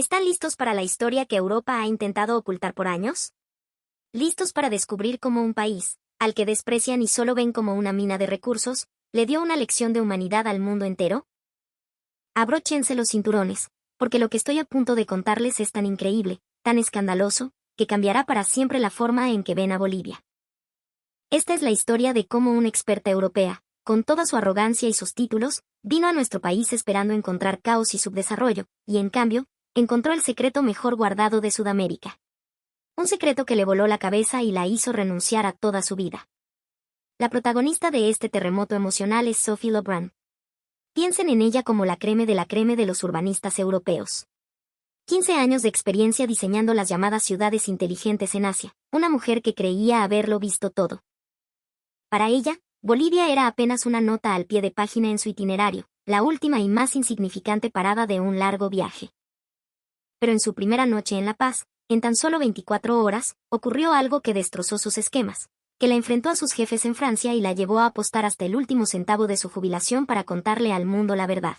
¿Están listos para la historia que Europa ha intentado ocultar por años? ¿Listos para descubrir cómo un país, al que desprecian y solo ven como una mina de recursos, le dio una lección de humanidad al mundo entero? Abróchense los cinturones, porque lo que estoy a punto de contarles es tan increíble, tan escandaloso, que cambiará para siempre la forma en que ven a Bolivia. Esta es la historia de cómo una experta europea, con toda su arrogancia y sus títulos, vino a nuestro país esperando encontrar caos y subdesarrollo, y en cambio, encontró el secreto mejor guardado de Sudamérica. Un secreto que le voló la cabeza y la hizo renunciar a toda su vida. La protagonista de este terremoto emocional es Sophie Lebrun. Piensen en ella como la creme de los urbanistas europeos. 15 años de experiencia diseñando las llamadas ciudades inteligentes en Asia, una mujer que creía haberlo visto todo. Para ella, Bolivia era apenas una nota al pie de página en su itinerario, la última y más insignificante parada de un largo viaje. Pero en su primera noche en La Paz, en tan solo 24 horas, ocurrió algo que destrozó sus esquemas, que la enfrentó a sus jefes en Francia y la llevó a apostar hasta el último centavo de su jubilación para contarle al mundo la verdad.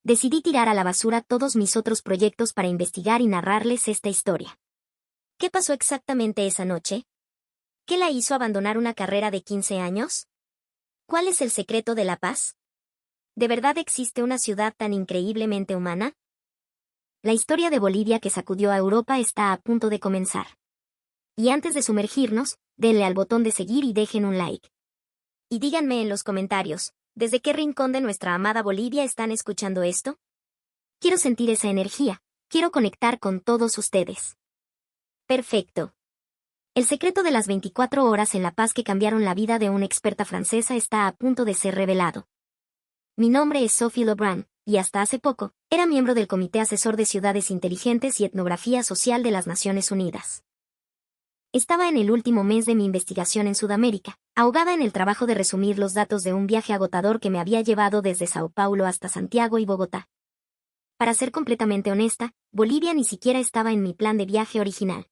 Decidí tirar a la basura todos mis otros proyectos para investigar y narrarles esta historia. ¿Qué pasó exactamente esa noche? ¿Qué la hizo abandonar una carrera de 15 años? ¿Cuál es el secreto de La Paz? ¿De verdad existe una ciudad tan increíblemente humana? La historia de Bolivia que sacudió a Europa está a punto de comenzar. Y antes de sumergirnos, denle al botón de seguir y dejen un like. Y díganme en los comentarios, ¿desde qué rincón de nuestra amada Bolivia están escuchando esto? Quiero sentir esa energía, quiero conectar con todos ustedes. Perfecto. El secreto de las 24 horas en La Paz que cambiaron la vida de una experta francesa está a punto de ser revelado. Mi nombre es Sophie Lebrun, y hasta hace poco, era miembro del Comité Asesor de Ciudades Inteligentes y Etnografía Social de las Naciones Unidas. Estaba en el último mes de mi investigación en Sudamérica, ahogada en el trabajo de resumir los datos de un viaje agotador que me había llevado desde Sao Paulo hasta Santiago y Bogotá. Para ser completamente honesta, Bolivia ni siquiera estaba en mi plan de viaje original.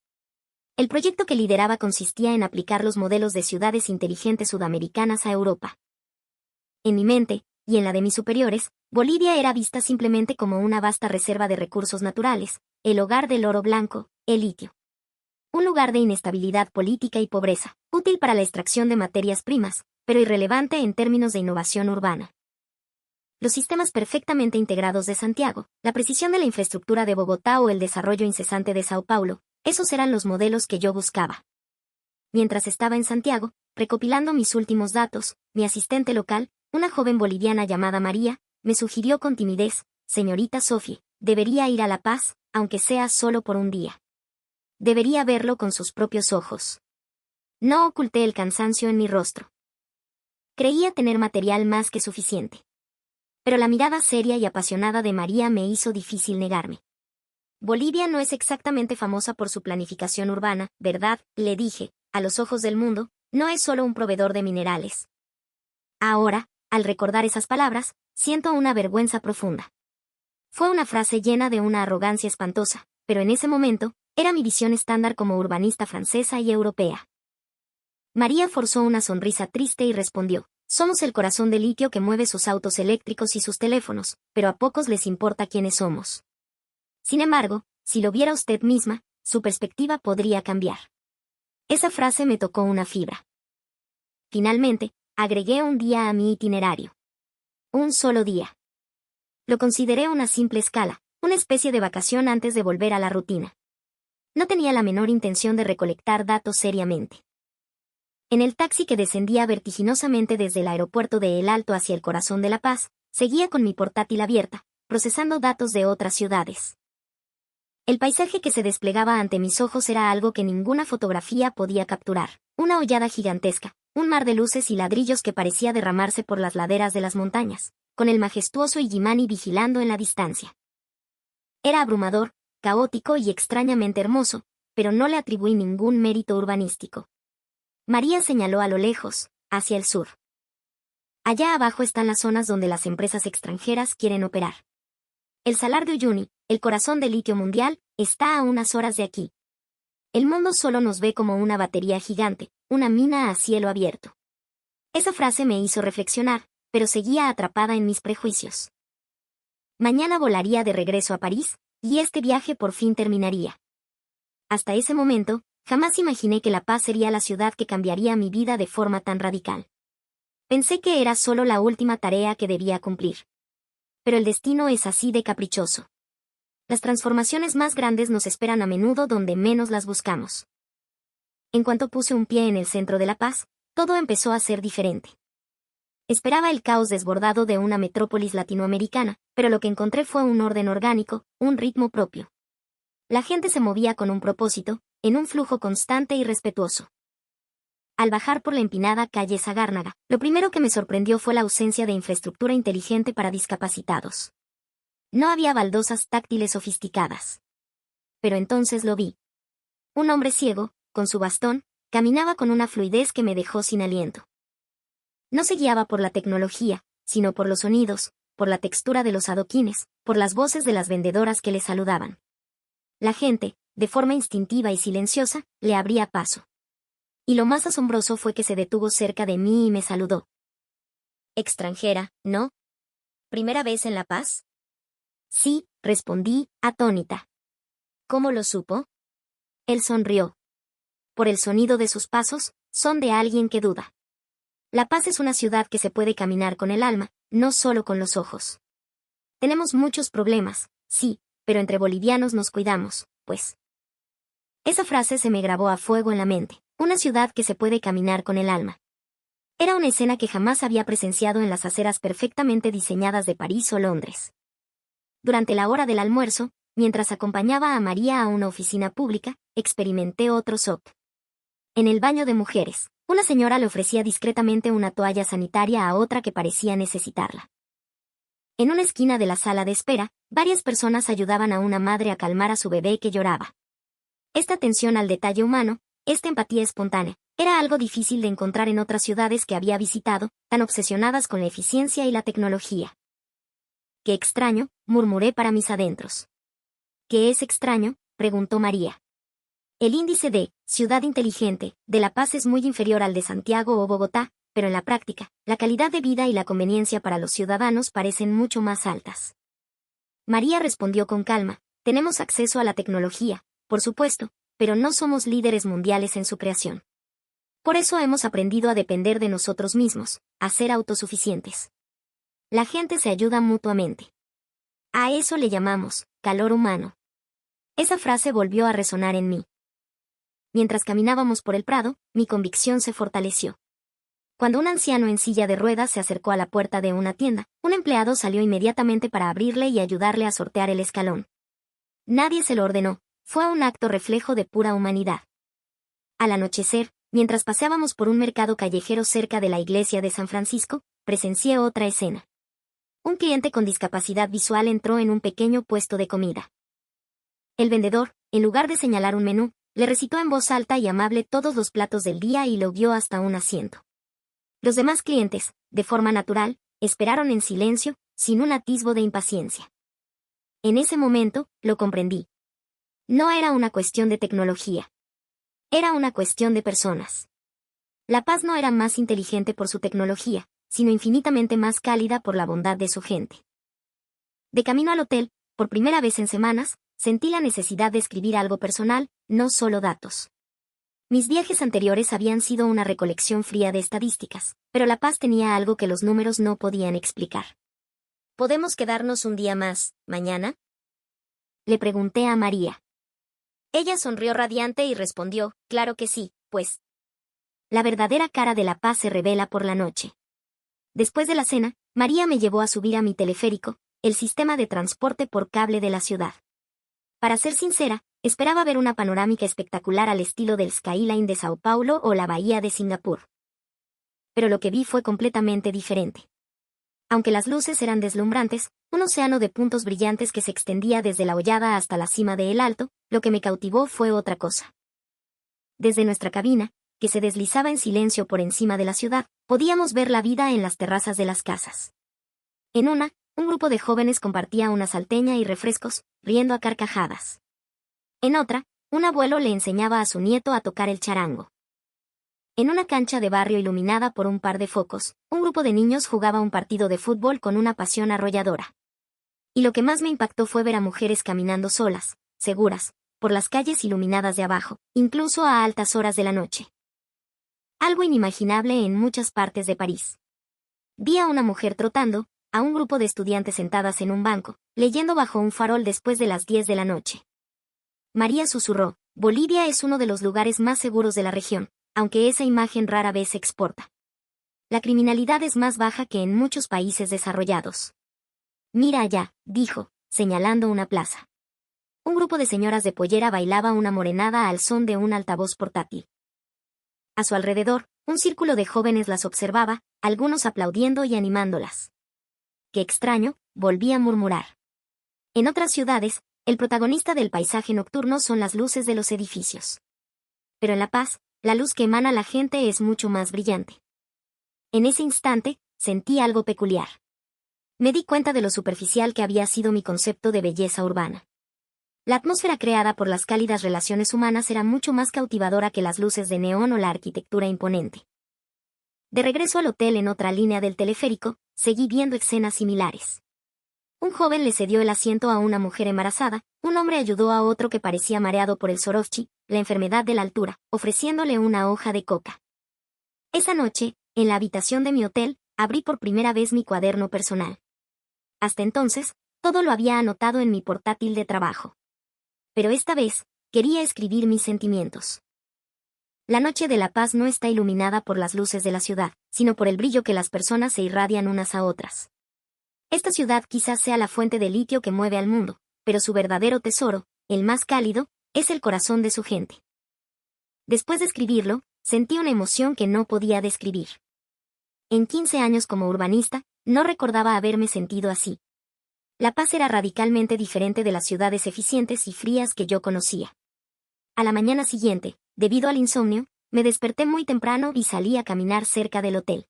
El proyecto que lideraba consistía en aplicar los modelos de ciudades inteligentes sudamericanas a Europa. En mi mente, y en la de mis superiores, Bolivia era vista simplemente como una vasta reserva de recursos naturales, el hogar del oro blanco, el litio. Un lugar de inestabilidad política y pobreza, útil para la extracción de materias primas, pero irrelevante en términos de innovación urbana. Los sistemas perfectamente integrados de Santiago, la precisión de la infraestructura de Bogotá o el desarrollo incesante de Sao Paulo, esos eran los modelos que yo buscaba. Mientras estaba en Santiago, recopilando mis últimos datos, mi asistente local, una joven boliviana llamada María, me sugirió con timidez, señorita Sophie, debería ir a La Paz, aunque sea solo por un día. Debería verlo con sus propios ojos. No oculté el cansancio en mi rostro. Creía tener material más que suficiente. Pero la mirada seria y apasionada de María me hizo difícil negarme. Bolivia no es exactamente famosa por su planificación urbana, ¿verdad?, le dije, a los ojos del mundo, no es solo un proveedor de minerales. Ahora, al recordar esas palabras, siento una vergüenza profunda. Fue una frase llena de una arrogancia espantosa, pero en ese momento, era mi visión estándar como urbanista francesa y europea. María forzó una sonrisa triste y respondió, somos el corazón de litio que mueve sus autos eléctricos y sus teléfonos, pero a pocos les importa quiénes somos. Sin embargo, si lo viera usted misma, su perspectiva podría cambiar. Esa frase me tocó una fibra. Finalmente, agregué un día a mi itinerario. Un solo día. Lo consideré una simple escala, una especie de vacación antes de volver a la rutina. No tenía la menor intención de recolectar datos seriamente. En el taxi que descendía vertiginosamente desde el aeropuerto de El Alto hacia el corazón de La Paz, seguía con mi portátil abierta, procesando datos de otras ciudades. El paisaje que se desplegaba ante mis ojos era algo que ninguna fotografía podía capturar, una hollada gigantesca, un mar de luces y ladrillos que parecía derramarse por las laderas de las montañas, con el majestuoso Illimani vigilando en la distancia. Era abrumador, caótico y extrañamente hermoso, pero no le atribuí ningún mérito urbanístico. María señaló a lo lejos, hacia el sur. Allá abajo están las zonas donde las empresas extranjeras quieren operar. El Salar de Uyuni, el corazón del litio mundial, está a unas horas de aquí. El mundo solo nos ve como una batería gigante, una mina a cielo abierto. Esa frase me hizo reflexionar, pero seguía atrapada en mis prejuicios. Mañana volaría de regreso a París, y este viaje por fin terminaría. Hasta ese momento, jamás imaginé que La Paz sería la ciudad que cambiaría mi vida de forma tan radical. Pensé que era solo la última tarea que debía cumplir. Pero el destino es así de caprichoso. Las transformaciones más grandes nos esperan a menudo donde menos las buscamos. En cuanto puse un pie en el centro de La Paz, todo empezó a ser diferente. Esperaba el caos desbordado de una metrópolis latinoamericana, pero lo que encontré fue un orden orgánico, un ritmo propio. La gente se movía con un propósito, en un flujo constante y respetuoso. Al bajar por la empinada calle Sagárnaga, lo primero que me sorprendió fue la ausencia de infraestructura inteligente para discapacitados. No había baldosas táctiles sofisticadas. Pero entonces lo vi. Un hombre ciego, con su bastón, caminaba con una fluidez que me dejó sin aliento. No se guiaba por la tecnología, sino por los sonidos, por la textura de los adoquines, por las voces de las vendedoras que le saludaban. La gente, de forma instintiva y silenciosa, le abría paso. Y lo más asombroso fue que se detuvo cerca de mí y me saludó. «Extranjera, ¿no? ¿Primera vez en La Paz?» «Sí», respondí, atónita. «¿Cómo lo supo?» Él sonrió. Por el sonido de sus pasos, son de alguien que duda. La Paz es una ciudad que se puede caminar con el alma, no solo con los ojos. Tenemos muchos problemas, sí, pero entre bolivianos nos cuidamos, pues. Esa frase se me grabó a fuego en la mente. Una ciudad que se puede caminar con el alma. Era una escena que jamás había presenciado en las aceras perfectamente diseñadas de París o Londres. Durante la hora del almuerzo, mientras acompañaba a María a una oficina pública, experimenté otro shock. En el baño de mujeres, una señora le ofrecía discretamente una toalla sanitaria a otra que parecía necesitarla. En una esquina de la sala de espera, varias personas ayudaban a una madre a calmar a su bebé que lloraba. Esta atención al detalle humano, esta empatía espontánea, era algo difícil de encontrar en otras ciudades que había visitado, tan obsesionadas con la eficiencia y la tecnología. «Qué extraño», murmuré para mis adentros. «¿Qué es extraño?», preguntó María. «El índice de ciudad inteligente de La Paz es muy inferior al de Santiago o Bogotá, pero en la práctica, la calidad de vida y la conveniencia para los ciudadanos parecen mucho más altas». María respondió con calma: «Tenemos acceso a la tecnología, por supuesto, pero no somos líderes mundiales en su creación. Por eso hemos aprendido a depender de nosotros mismos, a ser autosuficientes. La gente se ayuda mutuamente. A eso le llamamos calor humano». Esa frase volvió a resonar en mí. Mientras caminábamos por el Prado, mi convicción se fortaleció. Cuando un anciano en silla de ruedas se acercó a la puerta de una tienda, un empleado salió inmediatamente para abrirle y ayudarle a sortear el escalón. Nadie se lo ordenó, fue un acto reflejo de pura humanidad. Al anochecer, mientras paseábamos por un mercado callejero cerca de la iglesia de San Francisco, presencié otra escena. Un cliente con discapacidad visual entró en un pequeño puesto de comida. El vendedor, en lugar de señalar un menú, le recitó en voz alta y amable todos los platos del día y lo guió hasta un asiento. Los demás clientes, de forma natural, esperaron en silencio, sin un atisbo de impaciencia. En ese momento, lo comprendí. No era una cuestión de tecnología. Era una cuestión de personas. La Paz no era más inteligente por su tecnología, sino infinitamente más cálida por la bondad de su gente. De camino al hotel, por primera vez en semanas, sentí la necesidad de escribir algo personal, no solo datos. Mis viajes anteriores habían sido una recolección fría de estadísticas, pero La Paz tenía algo que los números no podían explicar. ¿Podemos quedarnos un día más, mañana?, le pregunté a María. Ella sonrió radiante y respondió: «Claro que sí, pues». La verdadera cara de La Paz se revela por la noche. Después de la cena, María me llevó a subir a mi teleférico, el sistema de transporte por cable de la ciudad. Para ser sincera, esperaba ver una panorámica espectacular al estilo del Skyline de Sao Paulo o la Bahía de Singapur. Pero lo que vi fue completamente diferente. Aunque las luces eran deslumbrantes, un océano de puntos brillantes que se extendía desde la hollada hasta la cima de El Alto, lo que me cautivó fue otra cosa. Desde nuestra cabina, que se deslizaba en silencio por encima de la ciudad, podíamos ver la vida en las terrazas de las casas. En una, un grupo de jóvenes compartía una salteña y refrescos, riendo a carcajadas. En otra, un abuelo le enseñaba a su nieto a tocar el charango. En una cancha de barrio iluminada por un par de focos, un grupo de niños jugaba un partido de fútbol con una pasión arrolladora. Y lo que más me impactó fue ver a mujeres caminando solas, seguras, por las calles iluminadas de abajo, incluso a altas horas de la noche. Algo inimaginable en muchas partes de París. Vi a una mujer trotando, a un grupo de estudiantes sentadas en un banco, leyendo bajo un farol después de las 10 de la noche. María susurró, Bolivia es uno de los lugares más seguros de la región, aunque esa imagen rara vez se exporta. La criminalidad es más baja que en muchos países desarrollados. Mira allá, dijo, señalando una plaza. Un grupo de señoras de pollera bailaba una morenada al son de un altavoz portátil. A su alrededor, un círculo de jóvenes las observaba, algunos aplaudiendo y animándolas. Qué extraño, volví a murmurar. En otras ciudades, el protagonista del paisaje nocturno son las luces de los edificios. Pero en La Paz, la luz que emana la gente es mucho más brillante. En ese instante, sentí algo peculiar. Me di cuenta de lo superficial que había sido mi concepto de belleza urbana. La atmósfera creada por las cálidas relaciones humanas era mucho más cautivadora que las luces de neón o la arquitectura imponente. De regreso al hotel en otra línea del teleférico, seguí viendo escenas similares. Un joven le cedió el asiento a una mujer embarazada, un hombre ayudó a otro que parecía mareado por el Sorovchi, la enfermedad de la altura, ofreciéndole una hoja de coca. Esa noche, en la habitación de mi hotel, abrí por primera vez mi cuaderno personal. Hasta entonces, todo lo había anotado en mi portátil de trabajo. Pero esta vez, quería escribir mis sentimientos. La noche de La Paz no está iluminada por las luces de la ciudad, sino por el brillo que las personas se irradian unas a otras. Esta ciudad quizás sea la fuente de litio que mueve al mundo, pero su verdadero tesoro, el más cálido, es el corazón de su gente. Después de escribirlo, sentí una emoción que no podía describir. En 15 años como urbanista, no recordaba haberme sentido así. La Paz era radicalmente diferente de las ciudades eficientes y frías que yo conocía. A la mañana siguiente, debido al insomnio, me desperté muy temprano y salí a caminar cerca del hotel.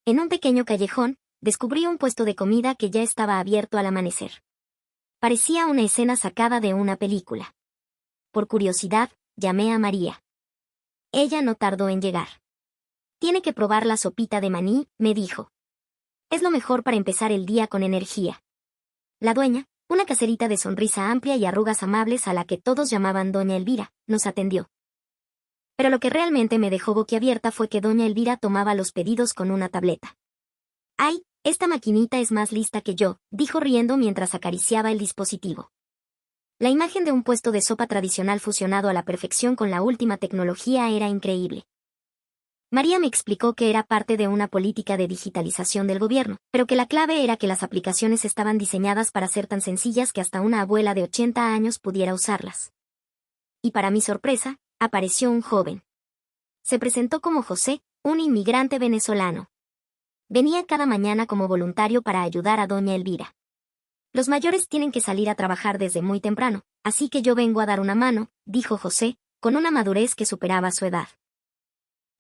En un pequeño callejón, descubrí un puesto de comida que ya estaba abierto al amanecer. Parecía una escena sacada de una película. Por curiosidad, llamé a María. Ella no tardó en llegar. Tiene que probar la sopita de maní, me dijo. Es lo mejor para empezar el día con energía. La dueña, una caserita de sonrisa amplia y arrugas amables a la que todos llamaban Doña Elvira, nos atendió. Pero lo que realmente me dejó boquiabierta fue que Doña Elvira tomaba los pedidos con una tableta. ¡Ay, esta maquinita es más lista que yo!, dijo riendo mientras acariciaba el dispositivo. La imagen de un puesto de sopa tradicional fusionado a la perfección con la última tecnología era increíble. María me explicó que era parte de una política de digitalización del gobierno, pero que la clave era que las aplicaciones estaban diseñadas para ser tan sencillas que hasta una abuela de 80 años pudiera usarlas. Y para mi sorpresa, apareció un joven. Se presentó como José, un inmigrante venezolano. Venía cada mañana como voluntario para ayudar a Doña Elvira. Los mayores tienen que salir a trabajar desde muy temprano, así que yo vengo a dar una mano, dijo José, con una madurez que superaba su edad.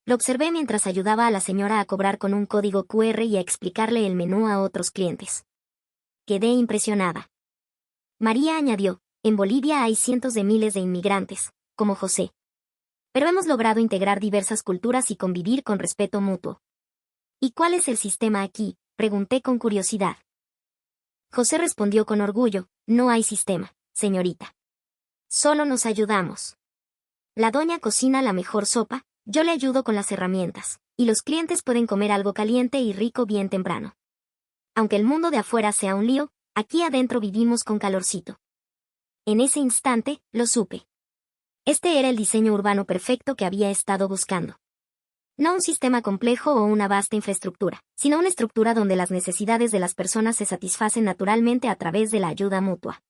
Lo observé mientras ayudaba a la señora a cobrar con un código QR y a explicarle el menú a otros clientes. Quedé impresionada. María añadió, en Bolivia hay cientos de miles de inmigrantes, como José. Pero hemos logrado integrar diversas culturas y convivir con respeto mutuo. ¿Y cuál es el sistema aquí?, pregunté con curiosidad. José respondió con orgullo, no hay sistema, señorita. Solo nos ayudamos. La doña cocina la mejor sopa, yo le ayudo con las herramientas, y los clientes pueden comer algo caliente y rico bien temprano. Aunque el mundo de afuera sea un lío, aquí adentro vivimos con calorcito. En ese instante, lo supe. Este era el diseño urbano perfecto que había estado buscando. No un sistema complejo o una vasta infraestructura, sino una estructura donde las necesidades de las personas se satisfacen naturalmente a través de la ayuda mutua.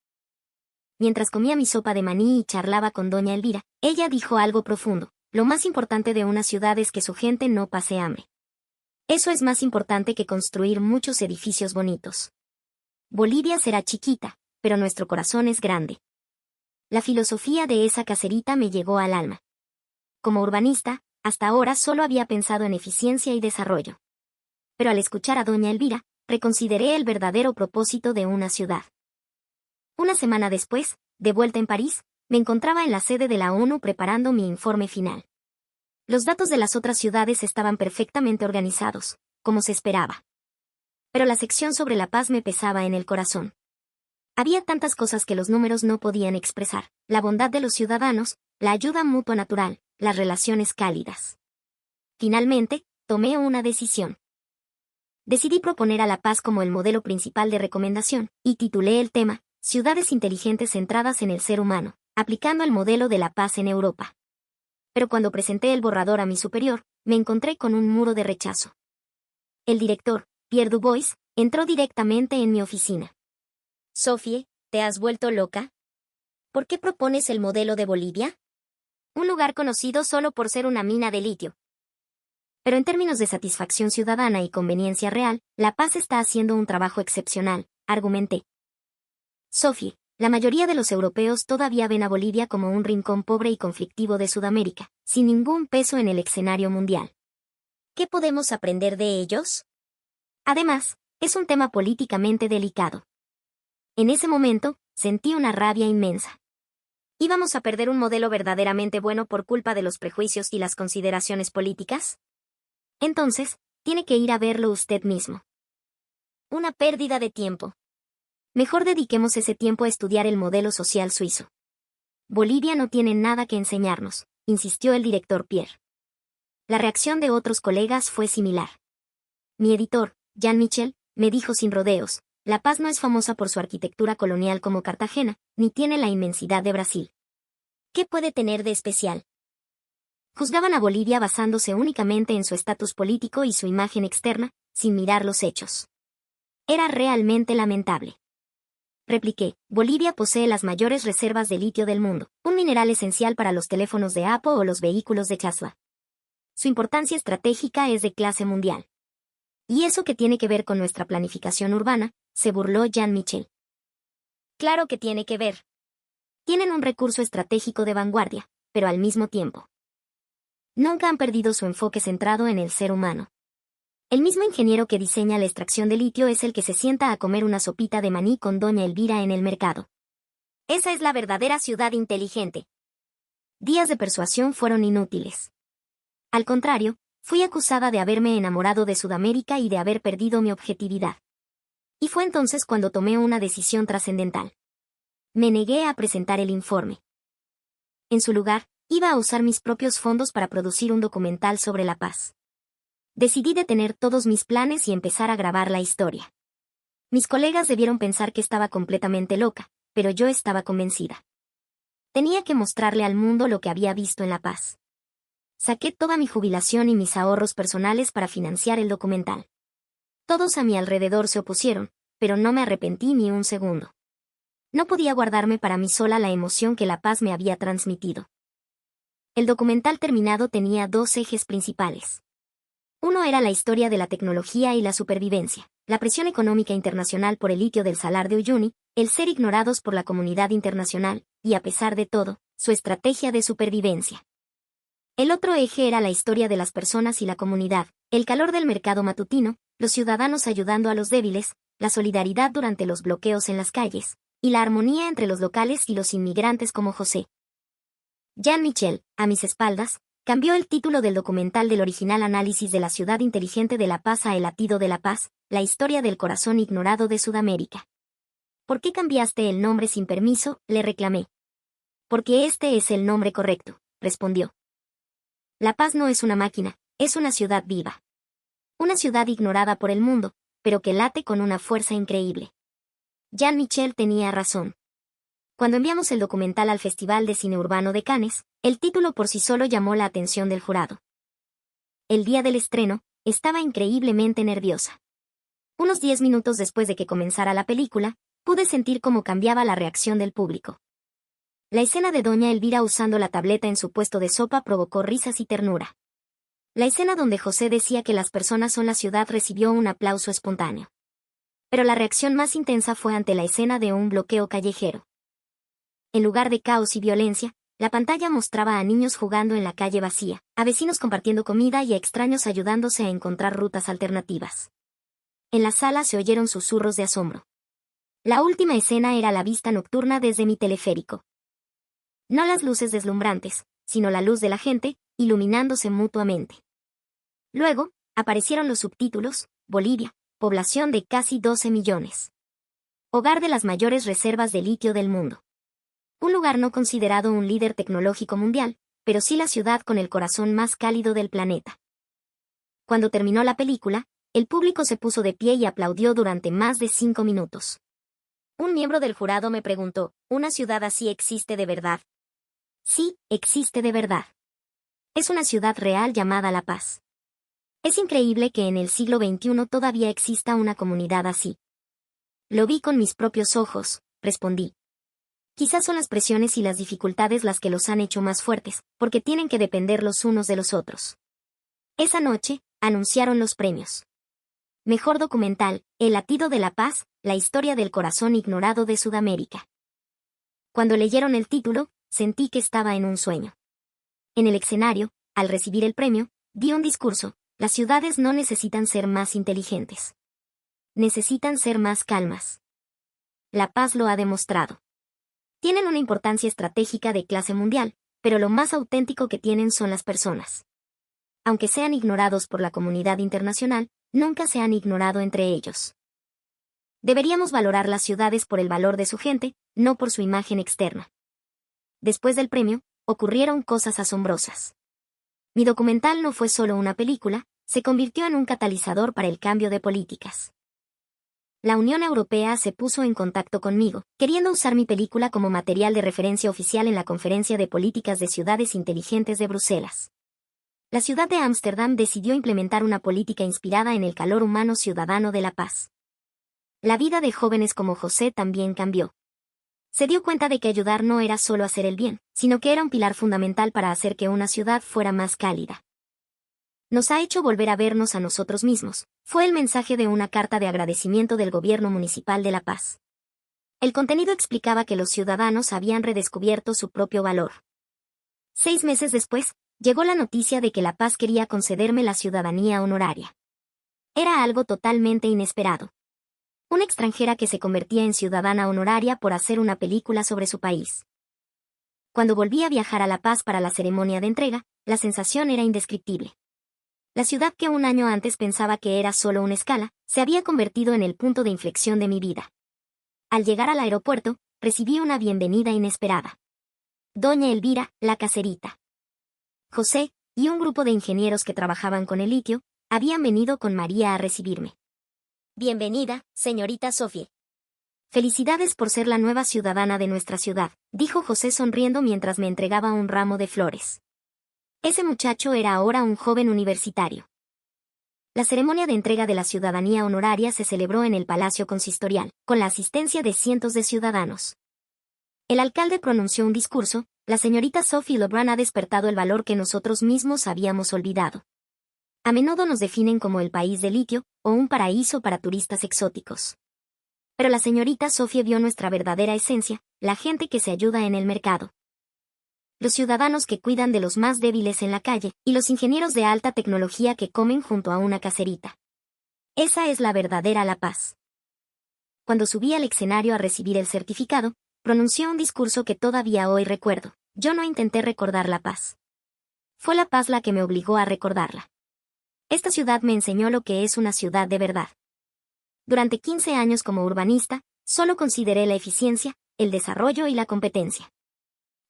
Mientras comía mi sopa de maní y charlaba con Doña Elvira, ella dijo algo profundo. Lo más importante de una ciudad es que su gente no pase hambre. Eso es más importante que construir muchos edificios bonitos. Bolivia será chiquita, pero nuestro corazón es grande. La filosofía de esa caserita me llegó al alma. Como urbanista, hasta ahora solo había pensado en eficiencia y desarrollo. Pero al escuchar a Doña Elvira, reconsideré el verdadero propósito de una ciudad. Una semana después, de vuelta en París, me encontraba en la sede de la ONU preparando mi informe final. Los datos de las otras ciudades estaban perfectamente organizados, como se esperaba. Pero la sección sobre La Paz me pesaba en el corazón. Había tantas cosas que los números no podían expresar: la bondad de los ciudadanos, la ayuda mutua natural, las relaciones cálidas. Finalmente, tomé una decisión. Decidí proponer a la paz como el modelo principal de recomendación, y titulé el tema Ciudades inteligentes centradas en el ser humano, aplicando el modelo de la paz en Europa. Pero cuando presenté el borrador a mi superior, me encontré con un muro de rechazo. El director, Pierre Dubois, entró directamente en mi oficina. Sophie, ¿te has vuelto loca? ¿Por qué propones el modelo de Bolivia? Un lugar conocido solo por ser una mina de litio. Pero en términos de satisfacción ciudadana y conveniencia real, La Paz está haciendo un trabajo excepcional, argumenté. Sophie, la mayoría de los europeos todavía ven a Bolivia como un rincón pobre y conflictivo de Sudamérica, sin ningún peso en el escenario mundial. ¿Qué podemos aprender de ellos? Además, es un tema políticamente delicado. En ese momento, sentí una rabia inmensa. ¿Íbamos a perder un modelo verdaderamente bueno por culpa de los prejuicios y las consideraciones políticas? Entonces, tiene que ir a verlo usted mismo. Una pérdida de tiempo. Mejor dediquemos ese tiempo a estudiar el modelo social suizo. Bolivia no tiene nada que enseñarnos, insistió el director Pierre. La reacción de otros colegas fue similar. Mi editor, Jean Michel, me dijo sin rodeos: La Paz no es famosa por su arquitectura colonial como Cartagena, ni tiene la inmensidad de Brasil. ¿Qué puede tener de especial? Juzgaban a Bolivia basándose únicamente en su estatus político y su imagen externa, sin mirar los hechos. Era realmente lamentable. Repliqué: Bolivia posee las mayores reservas de litio del mundo, un mineral esencial para los teléfonos de Apple o los vehículos de Tesla. Su importancia estratégica es de clase mundial. ¿Y eso qué tiene que ver con nuestra planificación urbana?, se burló Jean Michel. Claro que tiene que ver. Tienen un recurso estratégico de vanguardia, pero al mismo tiempo nunca han perdido su enfoque centrado en el ser humano. El mismo ingeniero que diseña la extracción de litio es el que se sienta a comer una sopita de maní con doña Elvira en el mercado. Esa es la verdadera ciudad inteligente. Días de persuasión fueron inútiles. Al contrario, fui acusada de haberme enamorado de Sudamérica y de haber perdido mi objetividad. Y fue entonces cuando tomé una decisión trascendental. Me negué a presentar el informe. En su lugar, iba a usar mis propios fondos para producir un documental sobre la paz. Decidí detener todos mis planes y empezar a grabar la historia. Mis colegas debieron pensar que estaba completamente loca, pero yo estaba convencida. Tenía que mostrarle al mundo lo que había visto en La Paz. Saqué toda mi jubilación y mis ahorros personales para financiar el documental. Todos a mi alrededor se opusieron, pero no me arrepentí ni un segundo. No podía guardarme para mí sola la emoción que La Paz me había transmitido. El documental terminado tenía dos ejes principales. Uno era la historia de la tecnología y la supervivencia, la presión económica internacional por el litio del Salar de Uyuni, el ser ignorados por la comunidad internacional, y a pesar de todo, su estrategia de supervivencia. El otro eje era la historia de las personas y la comunidad, el calor del mercado matutino, los ciudadanos ayudando a los débiles, la solidaridad durante los bloqueos en las calles, y la armonía entre los locales y los inmigrantes como José. Jean Michel, a mis espaldas, cambió el título del documental del original Análisis de la ciudad inteligente de La Paz a El latido de la paz, la historia del corazón ignorado de Sudamérica. ¿Por qué cambiaste el nombre sin permiso?, le reclamé. Porque este es el nombre correcto, respondió. La Paz no es una máquina, es una ciudad viva. Una ciudad ignorada por el mundo, pero que late con una fuerza increíble. Jean Michel tenía razón. Cuando enviamos el documental al Festival de Cine Urbano de Cannes, el título por sí solo llamó la atención del jurado. El día del estreno, estaba increíblemente nerviosa. Unos 10 minutos después de que comenzara la película, pude sentir cómo cambiaba la reacción del público. La escena de doña Elvira usando la tableta en su puesto de sopa provocó risas y ternura. La escena donde José decía que las personas son la ciudad recibió un aplauso espontáneo. Pero la reacción más intensa fue ante la escena de un bloqueo callejero. En lugar de caos y violencia, la pantalla mostraba a niños jugando en la calle vacía, a vecinos compartiendo comida y a extraños ayudándose a encontrar rutas alternativas. En la sala se oyeron susurros de asombro. La última escena era la vista nocturna desde mi teleférico. No las luces deslumbrantes, sino la luz de la gente, iluminándose mutuamente. Luego, aparecieron los subtítulos: Bolivia, población de casi 12 millones. hogar de las mayores reservas de litio del mundo. Un lugar no considerado un líder tecnológico mundial, pero sí la ciudad con el corazón más cálido del planeta. Cuando terminó la película, el público se puso de pie y aplaudió durante más de 5 minutos. Un miembro del jurado me preguntó, ¿una ciudad así existe de verdad? Sí, existe de verdad. Es una ciudad real llamada La Paz. Es increíble que en el siglo XXI todavía exista una comunidad así. Lo vi con mis propios ojos, respondí. Quizás son las presiones y las dificultades las que los han hecho más fuertes, porque tienen que depender los unos de los otros. Esa noche, anunciaron los premios. Mejor documental, El latido de la paz, la historia del corazón ignorado de Sudamérica. Cuando leyeron el título, sentí que estaba en un sueño. En el escenario, al recibir el premio, di un discurso: las ciudades no necesitan ser más inteligentes. Necesitan ser más calmas. La Paz lo ha demostrado. Tienen una importancia estratégica de clase mundial, pero lo más auténtico que tienen son las personas. Aunque sean ignorados por la comunidad internacional, nunca se han ignorado entre ellos. Deberíamos valorar las ciudades por el valor de su gente, no por su imagen externa. Después del premio, ocurrieron cosas asombrosas. Mi documental no fue solo una película, se convirtió en un catalizador para el cambio de políticas. La Unión Europea se puso en contacto conmigo, queriendo usar mi película como material de referencia oficial en la Conferencia de Políticas de Ciudades Inteligentes de Bruselas. La ciudad de Ámsterdam decidió implementar una política inspirada en el calor humano ciudadano de la paz. La vida de jóvenes como José también cambió. Se dio cuenta de que ayudar no era solo hacer el bien, sino que era un pilar fundamental para hacer que una ciudad fuera más cálida. Nos ha hecho volver a vernos a nosotros mismos, fue el mensaje de una carta de agradecimiento del gobierno municipal de La Paz. El contenido explicaba que los ciudadanos habían redescubierto su propio valor. 6 meses después, llegó la noticia de que La Paz quería concederme la ciudadanía honoraria. Era algo totalmente inesperado. Una extranjera que se convertía en ciudadana honoraria por hacer una película sobre su país. Cuando volví a viajar a La Paz para la ceremonia de entrega, la sensación era indescriptible. La ciudad que un año antes pensaba que era solo una escala, se había convertido en el punto de inflexión de mi vida. Al llegar al aeropuerto, recibí una bienvenida inesperada. Doña Elvira, la caserita. José, y un grupo de ingenieros que trabajaban con el litio, habían venido con María a recibirme. Bienvenida, señorita Sofía. Felicidades por ser la nueva ciudadana de nuestra ciudad, dijo José sonriendo mientras me entregaba un ramo de flores. Ese muchacho era ahora un joven universitario. La ceremonia de entrega de la ciudadanía honoraria se celebró en el Palacio Consistorial, con la asistencia de cientos de ciudadanos. El alcalde pronunció un discurso: la señorita Sophie Lebrun ha despertado el valor que nosotros mismos habíamos olvidado. A menudo nos definen como el país del litio, o un paraíso para turistas exóticos. Pero la señorita Sophie vio nuestra verdadera esencia, la gente que se ayuda en el mercado. Los ciudadanos que cuidan de los más débiles en la calle, y los ingenieros de alta tecnología que comen junto a una caserita. Esa es la verdadera La Paz. Cuando subí al escenario a recibir el certificado, pronunció un discurso que todavía hoy recuerdo: yo no intenté recordar La Paz. Fue La Paz la que me obligó a recordarla. Esta ciudad me enseñó lo que es una ciudad de verdad. Durante 15 años como urbanista, solo consideré la eficiencia, el desarrollo y la competencia.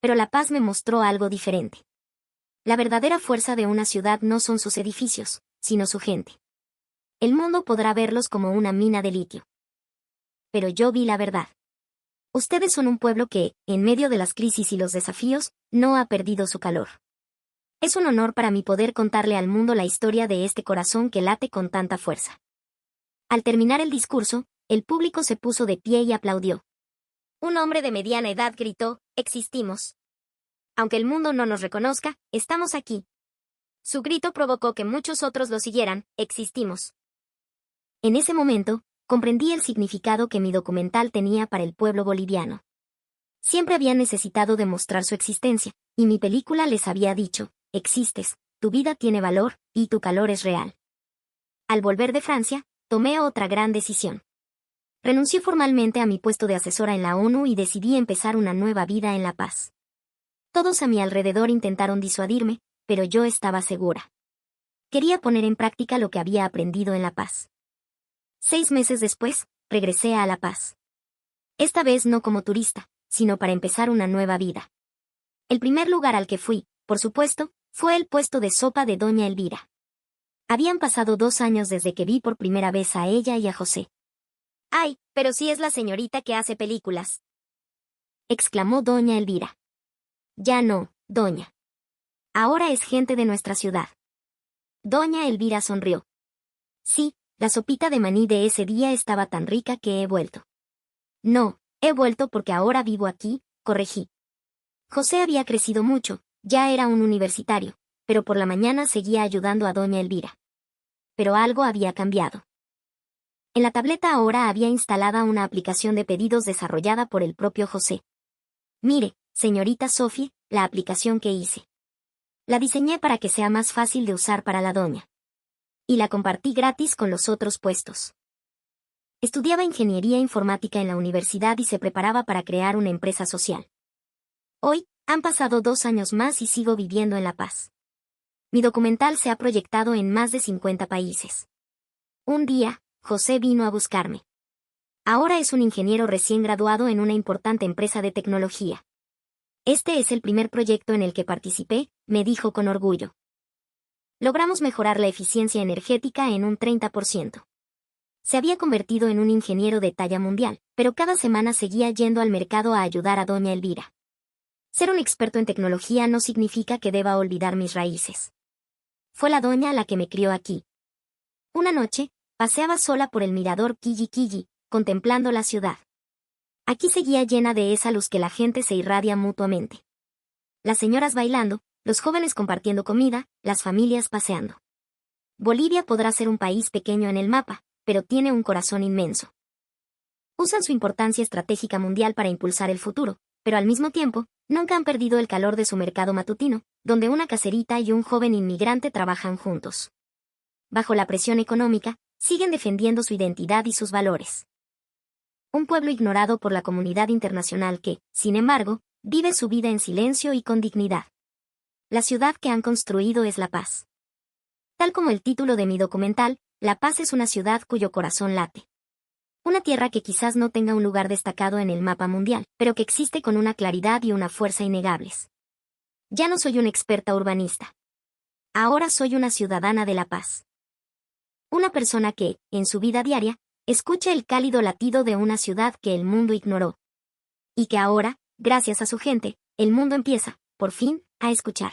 Pero La Paz me mostró algo diferente. La verdadera fuerza de una ciudad no son sus edificios, sino su gente. El mundo podrá verlos como una mina de litio. Pero yo vi la verdad. Ustedes son un pueblo que, en medio de las crisis y los desafíos, no ha perdido su calor. Es un honor para mí poder contarle al mundo la historia de este corazón que late con tanta fuerza. Al terminar el discurso, el público se puso de pie y aplaudió. Un hombre de mediana edad gritó: existimos. Aunque el mundo no nos reconozca, estamos aquí. Su grito provocó que muchos otros lo siguieran: existimos. En ese momento, comprendí el significado que mi documental tenía para el pueblo boliviano. Siempre habían necesitado demostrar su existencia, y mi película les había dicho: existes, tu vida tiene valor, y tu calor es real. Al volver de Francia, tomé otra gran decisión. Renuncié formalmente a mi puesto de asesora en la ONU y decidí empezar una nueva vida en La Paz. Todos a mi alrededor intentaron disuadirme, pero yo estaba segura. Quería poner en práctica lo que había aprendido en La Paz. 6 meses después, regresé a La Paz. Esta vez no como turista, sino para empezar una nueva vida. El primer lugar al que fui, por supuesto, fue el puesto de sopa de doña Elvira. Habían pasado 2 años desde que vi por primera vez a ella y a José. ¡Ay, pero sí es la señorita que hace películas!, exclamó doña Elvira. Ya no, doña. Ahora es gente de nuestra ciudad. Doña Elvira sonrió. Sí, la sopita de maní de ese día estaba tan rica que he vuelto. No, he vuelto porque ahora vivo aquí, corregí. José había crecido mucho, ya era un universitario, pero por la mañana seguía ayudando a doña Elvira. Pero algo había cambiado. En la tableta ahora había instalada una aplicación de pedidos desarrollada por el propio José. Mire, señorita Sophie, la aplicación que hice. La diseñé para que sea más fácil de usar para la doña. Y la compartí gratis con los otros puestos. Estudiaba ingeniería informática en la universidad y se preparaba para crear una empresa social. Hoy, han pasado 2 años más y sigo viviendo en La Paz. Mi documental se ha proyectado en más de 50 países. Un día, José vino a buscarme. Ahora es un ingeniero recién graduado en una importante empresa de tecnología. Este es el primer proyecto en el que participé, me dijo con orgullo. Logramos mejorar la eficiencia energética en un 30%. Se había convertido en un ingeniero de talla mundial, pero cada semana seguía yendo al mercado a ayudar a doña Elvira. Ser un experto en tecnología no significa que deba olvidar mis raíces. Fue la doña la que me crió aquí. Una noche, paseaba sola por el mirador Quilli Quilli, contemplando la ciudad. Aquí seguía llena de esa luz que la gente se irradia mutuamente. Las señoras bailando, los jóvenes compartiendo comida, las familias paseando. Bolivia podrá ser un país pequeño en el mapa, pero tiene un corazón inmenso. Usan su importancia estratégica mundial para impulsar el futuro, pero al mismo tiempo, nunca han perdido el calor de su mercado matutino, donde una caserita y un joven inmigrante trabajan juntos. Bajo la presión económica, siguen defendiendo su identidad y sus valores. Un pueblo ignorado por la comunidad internacional que, sin embargo, vive su vida en silencio y con dignidad. La ciudad que han construido es La Paz. Tal como el título de mi documental, La Paz es una ciudad cuyo corazón late. Una tierra que quizás no tenga un lugar destacado en el mapa mundial, pero que existe con una claridad y una fuerza innegables. Ya no soy una experta urbanista. Ahora soy una ciudadana de La Paz. Una persona que, en su vida diaria, escucha el cálido latido de una ciudad que el mundo ignoró. Y que ahora, gracias a su gente, el mundo empieza, por fin, a escuchar.